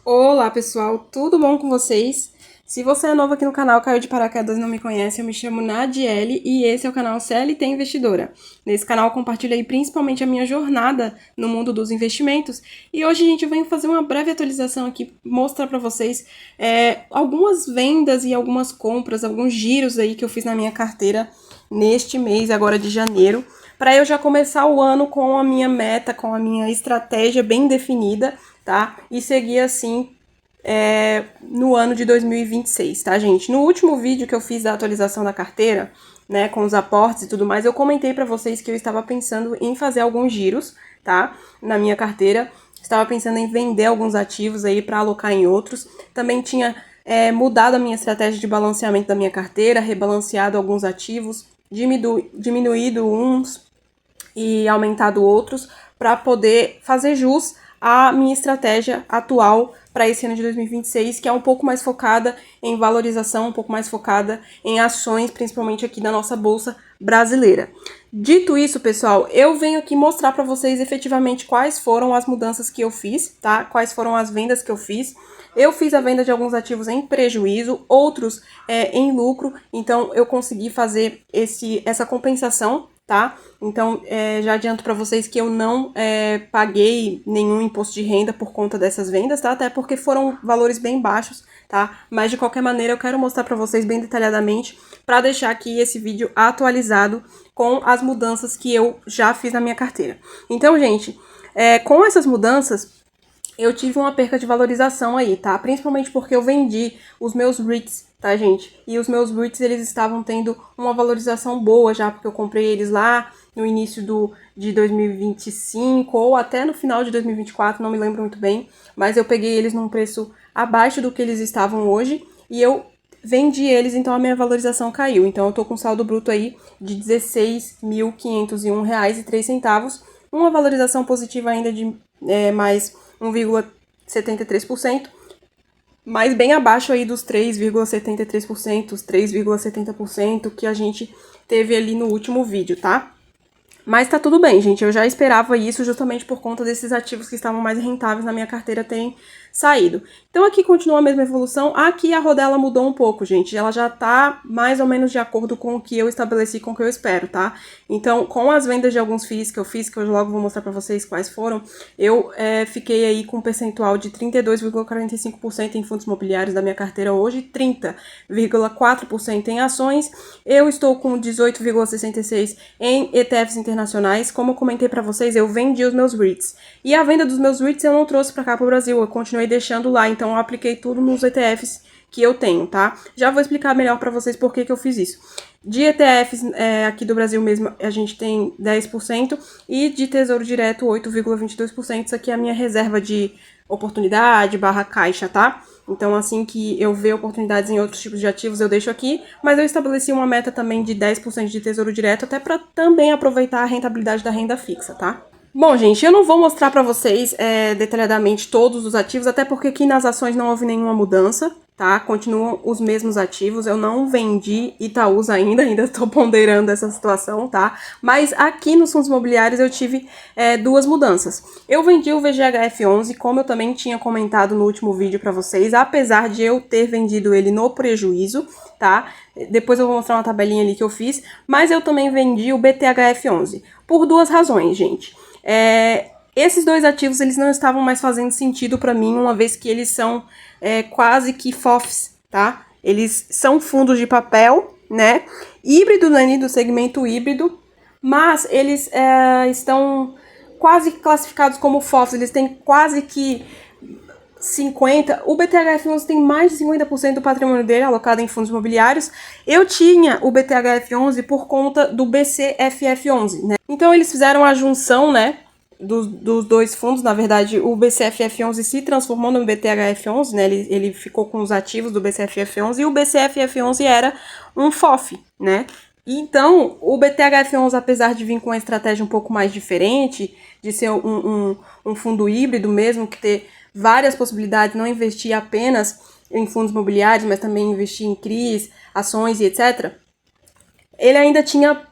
Olá pessoal, tudo bom com vocês? Se você é novo aqui no canal, caiu de paraquedas e não me conhece, eu me chamo Nadiele e esse é o canal CLT Investidora. Nesse canal eu compartilho aí principalmente a minha jornada no mundo dos investimentos e hoje a gente vem fazer uma breve atualização aqui, mostrar para vocês algumas vendas e algumas compras, alguns giros aí que eu fiz na minha carteira neste mês agora de janeiro, para eu já começar o ano com a minha meta, com a minha estratégia bem definida, tá? E seguir assim no ano de 2026, tá, gente? No último vídeo que eu fiz da atualização da carteira, né, com os aportes e tudo mais, eu comentei pra vocês que eu estava pensando em fazer alguns giros, tá, na minha carteira. Estava pensando em vender alguns ativos aí para alocar em outros. Também tinha mudado a minha estratégia de balanceamento da minha carteira, rebalanceado alguns ativos, diminuído uns e aumentado outros, para poder fazer jus à minha estratégia atual para esse ano de 2026, que é um pouco mais focada em valorização, um pouco mais focada em ações, principalmente aqui da nossa bolsa brasileira. Dito isso, pessoal, eu venho aqui mostrar para vocês efetivamente quais foram as mudanças que eu fiz, tá? Quais foram as vendas que eu fiz. Eu fiz a venda de alguns ativos em prejuízo, outros em lucro, então eu consegui fazer essa compensação, tá? Então, já adianto para vocês que eu não paguei nenhum imposto de renda por conta dessas vendas, tá? Até porque foram valores bem baixos, tá? Mas, de qualquer maneira, eu quero mostrar para vocês bem detalhadamente para deixar aqui esse vídeo atualizado com as mudanças que eu já fiz na minha carteira. Então, gente, com essas mudanças, eu tive uma perca de valorização aí, tá? Principalmente porque eu vendi os meus REITs, tá, gente? E os meus REITs, eles estavam tendo uma valorização boa já, porque eu comprei eles lá no início de 2025 ou até no final de 2024, não me lembro muito bem. Mas eu peguei eles num preço abaixo do que eles estavam hoje e eu vendi eles, então a minha valorização caiu. Então eu tô com saldo bruto aí de R$16.501,03, uma valorização positiva ainda de mais 1,73%, mas bem abaixo aí dos 3,73%, os 3,70% que a gente teve ali no último vídeo, tá? Mas tá tudo bem, gente, eu já esperava isso justamente por conta desses ativos que estavam mais rentáveis na minha carteira terem saído. Então aqui continua a mesma evolução, aqui a rodela mudou um pouco, gente, ela já tá mais ou menos de acordo com o que eu estabeleci, com o que eu espero, tá? Então, com as vendas de alguns FIIs que eu fiz, que eu logo vou mostrar pra vocês quais foram, eu fiquei aí com um percentual de 32,45% em fundos imobiliários da minha carteira hoje, 30,4% em ações, eu estou com 18,66% em ETFs internacionais. Como eu comentei pra vocês, eu vendi os meus REITs. E a venda dos meus REITs eu não trouxe pra cá pro Brasil, eu continuei deixando lá, então eu apliquei tudo nos ETFs que eu tenho, tá? Já vou explicar melhor pra vocês por que eu fiz isso. De ETFs aqui do Brasil mesmo, a gente tem 10% e de Tesouro Direto 8,22%. Isso aqui é a minha reserva de oportunidade / caixa, tá? Então, assim que eu ver oportunidades em outros tipos de ativos, eu deixo aqui. Mas eu estabeleci uma meta também de 10% de Tesouro Direto, até para também aproveitar a rentabilidade da renda fixa, tá? Bom, gente, eu não vou mostrar para vocês detalhadamente todos os ativos, até porque aqui nas ações não houve nenhuma mudança, tá? Continuam os mesmos ativos, eu não vendi Itaúsa ainda estou ponderando essa situação, tá? Mas aqui nos fundos imobiliários eu tive duas mudanças. Eu vendi o VGHF11, como eu também tinha comentado no último vídeo para vocês, apesar de eu ter vendido ele no prejuízo, tá? Depois eu vou mostrar uma tabelinha ali que eu fiz, mas eu também vendi o BTHF11, por duas razões, gente. Esses dois ativos eles não estavam mais fazendo sentido para mim, uma vez que eles são quase que FOFs, tá? Eles são fundos de papel, né? Híbrido, né? Do segmento híbrido, mas eles estão quase classificados como FOFs, eles têm quase que 50%, o BTHF11 tem mais de 50% do patrimônio dele alocado em fundos imobiliários. Eu tinha o BTHF11 por conta do BCFF11, né? Então eles fizeram a junção, né, dos dois fundos. Na verdade, o BCFF11 se transformou no BTHF11, né? Ele ficou com os ativos do BCFF11 e o BCFF11 era um FOF, né? Então, o BTHF11, apesar de vir com uma estratégia um pouco mais diferente, de ser um fundo híbrido mesmo, que ter várias possibilidades, não investir apenas em fundos imobiliários, mas também investir em CRIs, ações e etc., ele ainda tinha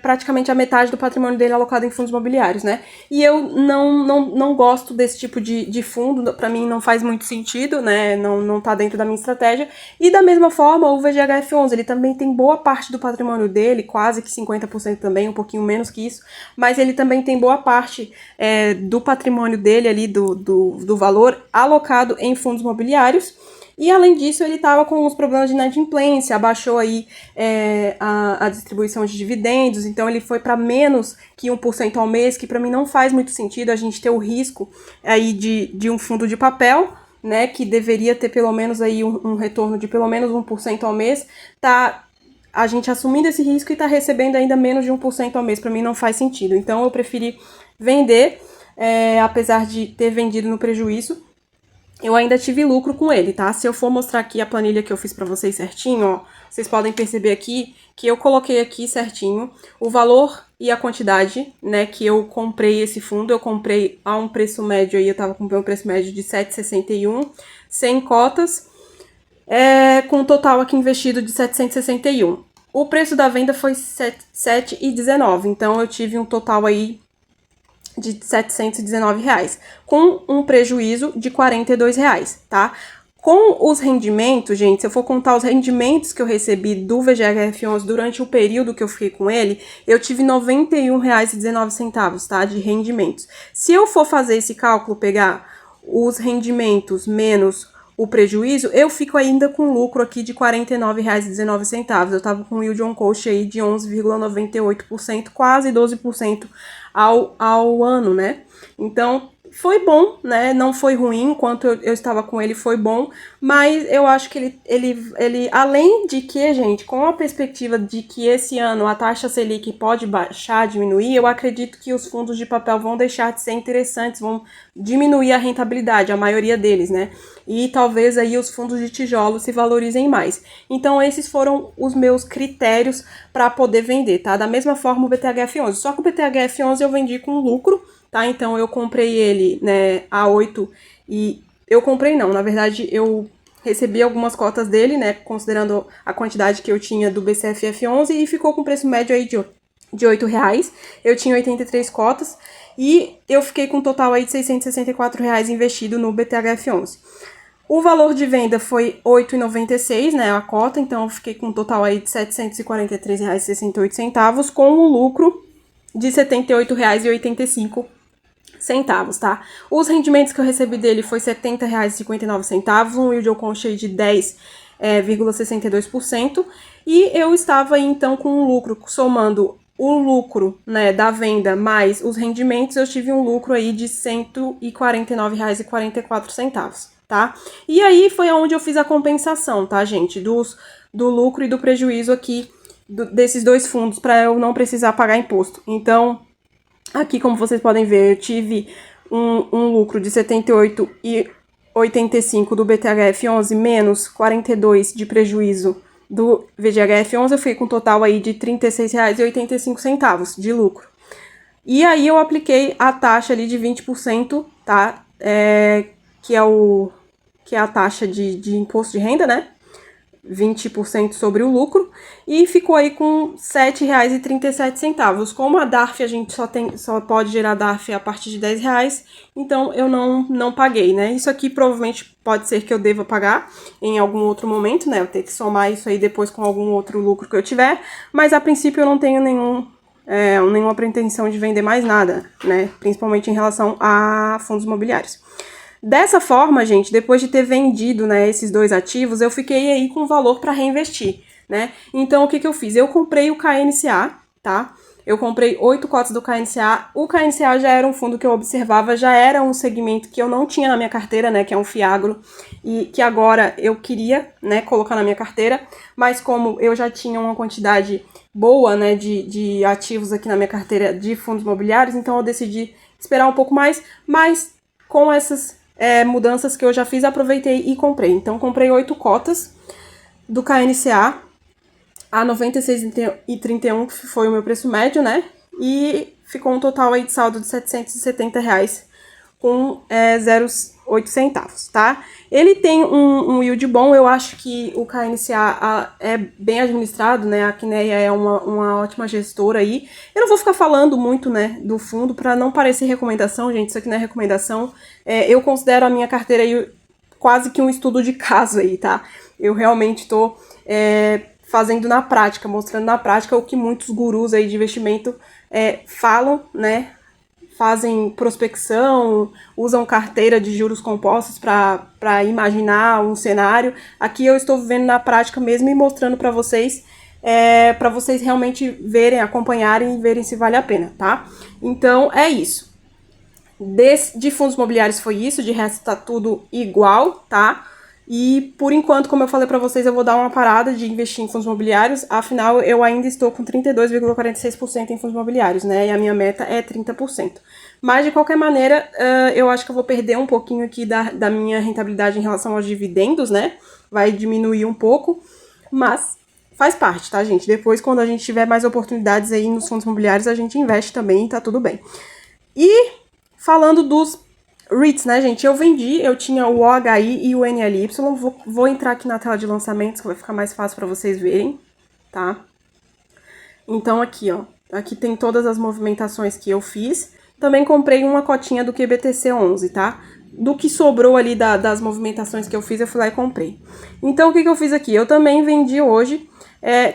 praticamente a metade do patrimônio dele alocado em fundos imobiliários, né? E eu não gosto desse tipo de fundo, para mim não faz muito sentido, né? Não tá dentro da minha estratégia. E da mesma forma, o VGHF11, ele também tem boa parte do patrimônio dele, quase que 50% também, um pouquinho menos que isso, mas ele também tem boa parte do patrimônio dele ali, do valor alocado em fundos imobiliários. E, além disso, ele estava com uns problemas de inadimplência, abaixou aí a distribuição de dividendos, então ele foi para menos que 1% ao mês, que para mim não faz muito sentido a gente ter o risco aí de um fundo de papel, né, que deveria ter pelo menos aí um retorno de pelo menos 1% ao mês, a gente assumindo esse risco e tá recebendo ainda menos de 1% ao mês, para mim não faz sentido. Então eu preferi vender, apesar de ter vendido no prejuízo, eu ainda tive lucro com ele, tá? Se eu for mostrar aqui a planilha que eu fiz pra vocês certinho, ó, vocês podem perceber aqui que eu coloquei aqui certinho o valor e a quantidade, né, que eu comprei esse fundo. Eu comprei a um preço médio aí, eu tava com um preço médio de 7,61, 100 cotas, com um total aqui investido de 761. O preço da venda foi 7,19, então eu tive um total aí de R$719, com um prejuízo de R$42, tá? Com os rendimentos, gente, se eu for contar os rendimentos que eu recebi do VGHF11 durante o período que eu fiquei com ele, eu tive R$91,19, tá? De rendimentos. Se eu for fazer esse cálculo, pegar os rendimentos menos o prejuízo, eu fico ainda com lucro aqui de R$49,19. Eu tava com um yield on cost aí de 11,98%, quase 12% ao ano, né? Então, foi bom, né? Não foi ruim, enquanto eu estava com ele foi bom, mas eu acho que ele além de que, gente, com a perspectiva de que esse ano a taxa Selic pode baixar, diminuir, eu acredito que os fundos de papel vão deixar de ser interessantes, vão diminuir a rentabilidade, a maioria deles, né? E talvez aí os fundos de tijolo se valorizem mais. Então, esses foram os meus critérios para poder vender, tá? Da mesma forma o BTHF11, só que o BTHF11 eu vendi com lucro, tá? Então, eu comprei ele, né, a 8 e... Eu comprei não, na verdade, eu recebi algumas cotas dele, né, considerando a quantidade que eu tinha do BCFF11 e ficou com preço médio aí de R$8. Eu tinha 83 cotas e eu fiquei com um total aí de R$664 investido no BTHF11. O valor de venda foi R$8,96, né, a cota, então eu fiquei com um total aí de R$743,68, com um lucro de R$78,85, tá? Os rendimentos que eu recebi dele foi R$70,59, um yield on cost de 10,62%, e eu estava aí, então, com um lucro, somando o lucro, né, da venda mais os rendimentos, eu tive um lucro aí de R$149,44, tá? E aí foi onde eu fiz a compensação, tá, gente, do lucro e do prejuízo aqui desses dois fundos, para eu não precisar pagar imposto. Então, aqui, como vocês podem ver, eu tive um lucro de R$78,85 do BTHF11 menos 42 de prejuízo do VGHF11, eu fiquei com um total aí de R$36,85 de lucro. E aí eu apliquei a taxa ali de 20%, tá? Que é a taxa de imposto de renda, né? 20% sobre o lucro, e ficou aí com R$7,37. Como a DARF a gente só pode gerar DARF a partir de R$10, então eu não paguei, né? Isso aqui provavelmente pode ser que eu deva pagar em algum outro momento, né? Eu ter que somar isso aí depois com algum outro lucro que eu tiver, mas a princípio eu não tenho nenhuma pretensão de vender mais nada, né? Principalmente em relação a fundos imobiliários. Dessa forma, gente, depois de ter vendido, né, esses dois ativos, eu fiquei aí com valor para reinvestir, né? Então, o que eu fiz? Eu comprei o KNCA, tá? Eu comprei 8 cotas do KNCA. O KNCA já era um fundo que eu observava, já era um segmento que eu não tinha na minha carteira, né, que é um FIAGRO, e que agora eu queria, né, colocar na minha carteira, mas como eu já tinha uma quantidade boa, né, de ativos aqui na minha carteira de fundos imobiliários, então eu decidi esperar um pouco mais, mas com essas mudanças que eu já fiz, aproveitei e comprei. Então, comprei 8 cotas do KNCA a R$96,31, que foi o meu preço médio, né? E ficou um total aí de saldo de R$770, com 8 centavos, tá? Ele tem um yield bom, eu acho que o KNCA é bem administrado, né? A Kinea é uma ótima gestora aí. Eu não vou ficar falando muito, né, do fundo para não parecer recomendação, gente, isso aqui não é recomendação. Eu considero a minha carteira aí quase que um estudo de caso aí, tá? Eu realmente tô fazendo na prática, mostrando na prática o que muitos gurus aí de investimento falam, né? Fazem prospecção, usam carteira de juros compostos para imaginar um cenário. Aqui eu estou vivendo na prática mesmo e mostrando para vocês realmente verem, acompanharem e verem se vale a pena, tá? Então, é isso. De fundos imobiliários foi isso, de resto tá tudo igual, tá? E, por enquanto, como eu falei para vocês, eu vou dar uma parada de investir em fundos imobiliários, afinal, eu ainda estou com 32,46% em fundos imobiliários, né? E a minha meta é 30%. Mas, de qualquer maneira, eu acho que eu vou perder um pouquinho aqui da minha rentabilidade em relação aos dividendos, né? Vai diminuir um pouco, mas faz parte, tá, gente? Depois, quando a gente tiver mais oportunidades aí nos fundos imobiliários, a gente investe também, tá tudo bem. E, falando dos REITs, né, gente? Eu tinha o OHI e o NLY. Vou entrar aqui na tela de lançamentos, que vai ficar mais fácil para vocês verem, tá? Então, aqui, ó. Aqui tem todas as movimentações que eu fiz. Também comprei uma cotinha do QBTC11, tá? Do que sobrou ali das movimentações que eu fiz, eu fui lá e comprei. Então, o que eu fiz aqui? Eu também vendi hoje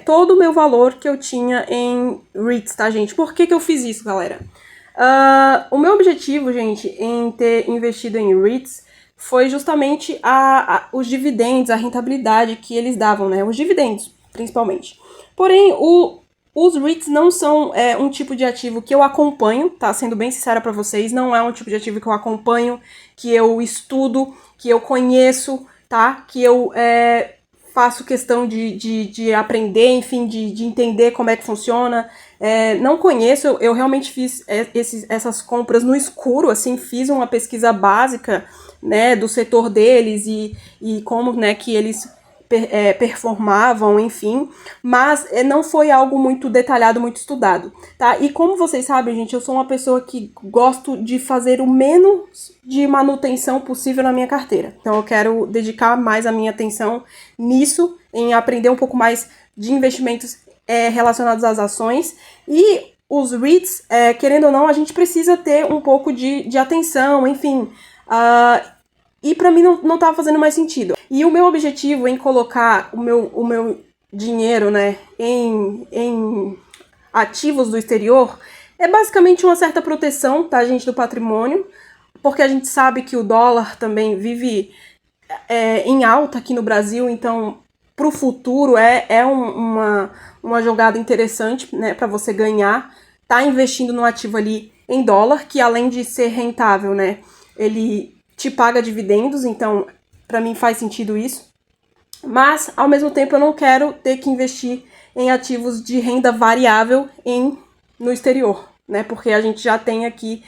todo o meu valor que eu tinha em REITs, tá, gente? Por que eu fiz isso, galera? O meu objetivo, gente, em ter investido em REITs foi justamente os dividendos, a rentabilidade que eles davam, né? Os dividendos, principalmente. Porém, os REITs não são um tipo de ativo que eu acompanho, tá? Sendo bem sincera pra vocês, não é um tipo de ativo que eu acompanho, que eu estudo, que eu conheço, tá? Que eu faço questão de aprender, enfim, de entender como é que funciona. Não conheço, eu realmente fiz essas compras no escuro, assim, fiz uma pesquisa básica, né, do setor deles e como, né, que eles performavam, enfim, mas não foi algo muito detalhado, muito estudado, tá? E como vocês sabem, gente, eu sou uma pessoa que gosto de fazer o menos de manutenção possível na minha carteira. Então eu quero dedicar mais a minha atenção nisso, em aprender um pouco mais de investimentos relacionados às ações. E os REITs, querendo ou não, a gente precisa ter um pouco de atenção, enfim. E pra mim não tava fazendo mais sentido. E o meu objetivo em colocar o meu dinheiro, né, em ativos do exterior é basicamente uma certa proteção, tá, gente, do patrimônio, porque a gente sabe que o dólar também vive em alta aqui no Brasil, então pro futuro uma jogada interessante, né, para você ganhar, tá investindo no ativo ali em dólar, que além de ser rentável, né, ele te paga dividendos, então para mim faz sentido isso. Mas, ao mesmo tempo, eu não quero ter que investir em ativos de renda variável no exterior, né? Porque a gente já tem aqui,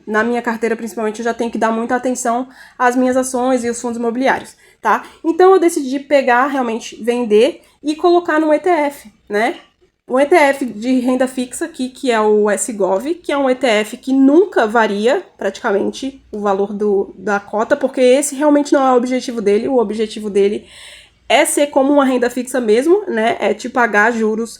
na minha carteira principalmente, eu já tenho que dar muita atenção às minhas ações e os fundos imobiliários, tá? Então eu decidi pegar, realmente, vender e colocar num ETF, né? Um ETF de renda fixa aqui, que é o SGOV, que é um ETF que nunca varia, praticamente, o valor da cota, porque esse realmente não é o objetivo dele. O objetivo dele é ser como uma renda fixa mesmo, né? É te pagar juros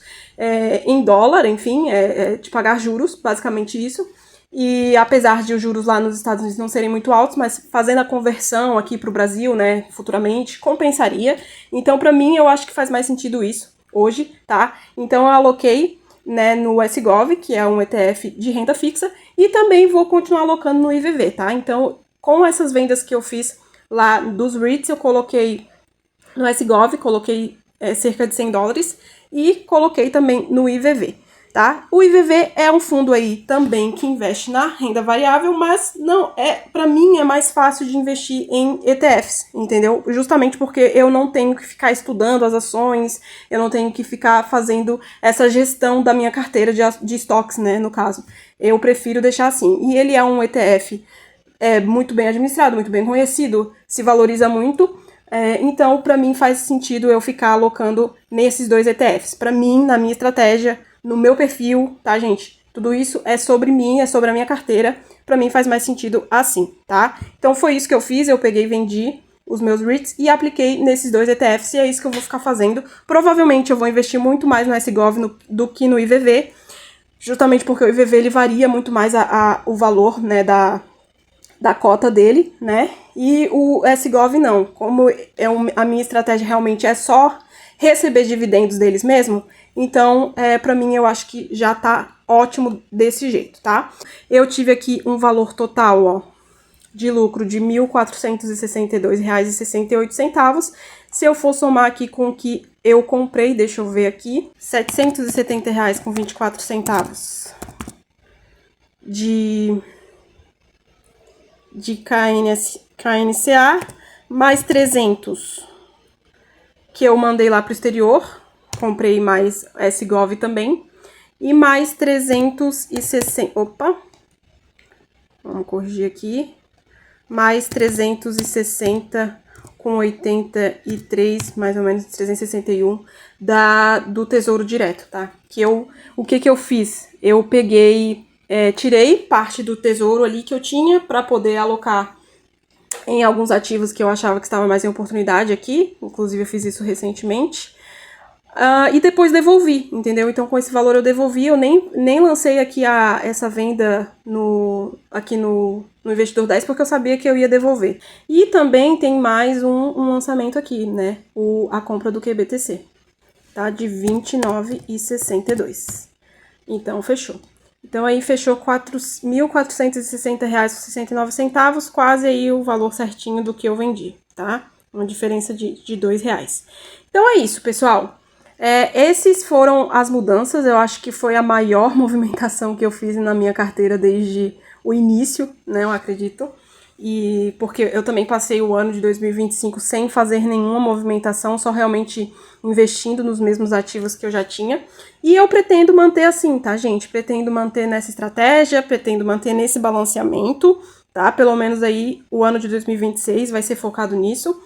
em dólar, enfim, é te pagar juros, basicamente isso. E apesar de os juros lá nos Estados Unidos não serem muito altos, mas fazendo a conversão aqui para o Brasil, né, futuramente, compensaria. Então, para mim, eu acho que faz mais sentido isso hoje, tá? Então eu aloquei, né, no SGOV, que é um ETF de renda fixa, e também vou continuar alocando no IVV, tá? Então, com essas vendas que eu fiz lá dos REITs, eu coloquei no SGOV, coloquei cerca de $100 e coloquei também no IVV, tá? O IVV é um fundo aí também que investe na renda variável, mas não para mim é mais fácil de investir em ETFs, entendeu? Justamente porque eu não tenho que ficar estudando as ações, eu não tenho que ficar fazendo essa gestão da minha carteira de estoques, né, no caso. Eu prefiro deixar assim. E ele é um ETF muito bem administrado, muito bem conhecido, se valoriza muito. Então, para mim faz sentido eu ficar alocando nesses dois ETFs. Para mim, na minha estratégia, no meu perfil, tá, gente? Tudo isso é sobre mim, é sobre a minha carteira. pra mim faz mais sentido assim, tá? Então foi isso que eu fiz, eu peguei e vendi os meus REITs e apliquei nesses 2 ETFs, e é isso que eu vou ficar fazendo. Provavelmente eu vou investir muito mais no SGOV do que no IVV, justamente porque o IVV ele varia muito mais o valor, né, da cota dele, né? E o SGOV não. Como a minha estratégia realmente é só receber dividendos deles mesmo, então, pra mim, eu acho que já tá ótimo desse jeito, tá? Eu tive aqui um valor total, ó, de lucro de R$ 1.462,68. Se eu for somar aqui com o que eu comprei, deixa eu ver aqui, R$ 770,24 de KNCA, mais 300 que eu mandei lá pro exterior, comprei mais SGOV também, e mais 360, opa, vamos corrigir aqui, mais 360 com 83, mais ou menos 361 do Tesouro Direto, tá? O que eu fiz? Eu peguei, tirei parte do tesouro ali que eu tinha para poder alocar em alguns ativos que eu achava que estava mais em oportunidade aqui, inclusive eu fiz isso recentemente, e depois devolvi, entendeu? Então com esse valor eu devolvi, eu nem lancei aqui essa venda aqui no Investidor 10, porque eu sabia que eu ia devolver. E também tem mais um lançamento aqui, né? A compra do QBTC, tá? De R$ 29,62. Então fechou. Então aí fechou R$ 4.460,69, quase aí o valor certinho do que eu vendi, tá? Uma diferença de R$2. Então é isso, pessoal. Esses foram as mudanças, eu acho que foi a maior movimentação que eu fiz na minha carteira desde o início, né, eu acredito. E porque eu também passei o ano de 2025 sem fazer nenhuma movimentação, só realmente investindo nos mesmos ativos que eu já tinha. E eu pretendo manter assim, tá, gente? Pretendo manter nessa estratégia, pretendo manter nesse balanceamento, tá? Pelo menos aí o ano de 2026 vai ser focado nisso.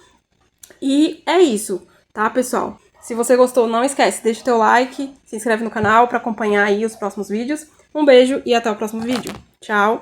E é isso, tá, pessoal? Se você gostou, não esquece, deixa o teu like, se inscreve no canal para acompanhar aí os próximos vídeos. Um beijo e até o próximo vídeo. Tchau!